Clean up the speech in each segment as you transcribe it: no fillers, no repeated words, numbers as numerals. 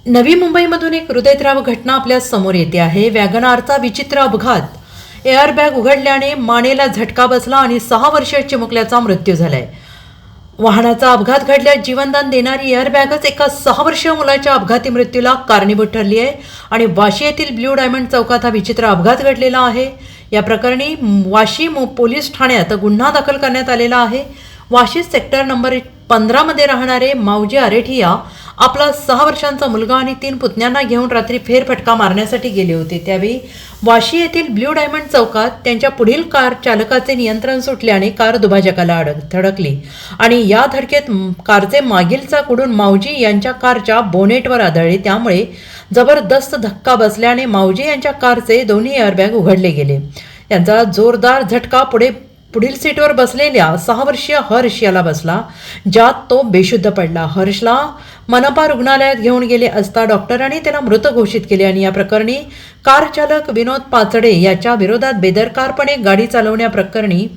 नवी मुंबईमधून एक हृदयद्रावक घटना आपल्या समोर येते आहे। वॅगनारचा विचित्र अपघात। एअरबॅग उघडल्याने मानेला झटका बसला आणि 6 वर्षीय चिमुकल्याचा मृत्यू झालाय। वाहनाचा अपघात घडल्यास जीवनदान देणारी एअरबॅगच एका 6 वर्षीय मुलाच्या अपघाती मृत्यूला कारणीभूत ठरली आहे आणि वाशी येथील ब्ल्यू डायमंड चौकात हा विचित्र अपघात घडलेला आहे। या प्रकरणी वाशी पोलीस ठाण्यात गुन्हा दाखल करण्यात आलेला आहे। वाशी सेक्टर नंबर 15 मध्ये राहणारे मावजी आरेठिया आपला 6 वर्षांचा मुलगा आणि 3 पुतण्यांना घेऊन रात्री फेरफटका मारण्यासाठी गेले होते। त्यावेळी वाशी येथील ब्ल्यू डायमंड चौकात त्यांच्या पुढील कार चालकाचे नियंत्रण सुटल्याने कार दुभाजकाला धडकली आणि या धडकेत कारचे मागील चाक उडून मावजी यांच्या कारच्या बोनेटवर आदळले। त्यामुळे जबरदस्त धक्का बसल्याने मावजी यांच्या कारचे दोन्ही एअरबॅग उघडले गेले। त्यांचा जोरदार झटका पुढील सीटवर बसलेल्या 6 वर्षीय हर्ष याला बसला, ज्यात तो बेशुद्ध पडला। हर्षला मनपा रुग्णालयात घेऊन गेले असता डॉक्टरांनी त्याला मृत घोषित केले आणि या प्रकरणी कार चालक विनोद पाचडे याच्या विरोधात बेदरकारपणे गाडी चालवण्याप्रकरणी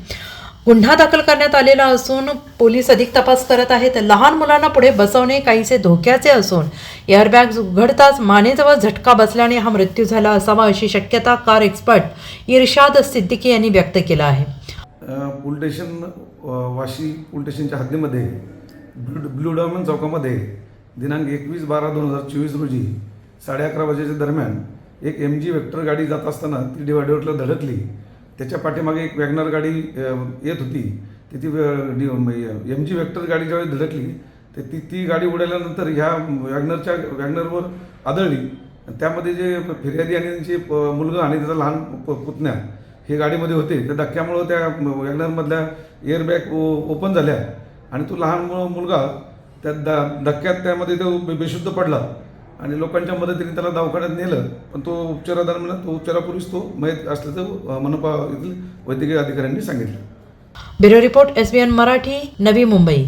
गुन्हा दाखल करण्यात आलेला असून पोलीस अधिक तपास करत आहेत। लहान मुलांना पुढे बसवणे काहीसे धोक्याचे असून एअरबॅग उघडताच मानेजवळ झटका बसल्याने हा मृत्यू झाला असावा अशी शक्यता कार एक्सपर्ट इर्शाद सिद्दीकी यांनी व्यक्त केला आहे। पोलीस स्टेशन वाशी पोलीस स्टेशनच्या हद्दीमध्ये ब्ल्यू डायमंड चौकामध्ये दिनांक 21/12/2024 रोजी 11:30 वाजेच्या दरम्यान एक MG वेक्टर गाडी जात असताना ती डिवायडरला धडकली। त्याच्या पाठीमागे एक वॅगनर गाडी येत होती। ती MG वेक्टर गाडी ज्यावेळी धडकली तर ती गाडी उडाल्यानंतर ह्या वॅगनरवर आदळली। त्यामध्ये जे फिर्यादी आणि त्यांचे मुलगा आणि त्याचा लहान पुतण्या हे गाडीमध्ये होते। त्या धक्क्यामुळं त्या वॅगनरमधल्या एअरबॅग ओपन झाल्या आणि तो लहान मुलगा त्या धक्क्यात त्यामध्ये तो बेशुद्ध पडला आणि लोकांच्या मदतीने त्याला दवाखान्यात नेलं, पण तो उपचारापूर्वीच तो मयत असल्याचं मनपा येथील वैद्यकीय अधिकाऱ्यांनी सांगितलं। Bureau report SBN Marathi, Navi Mumbai.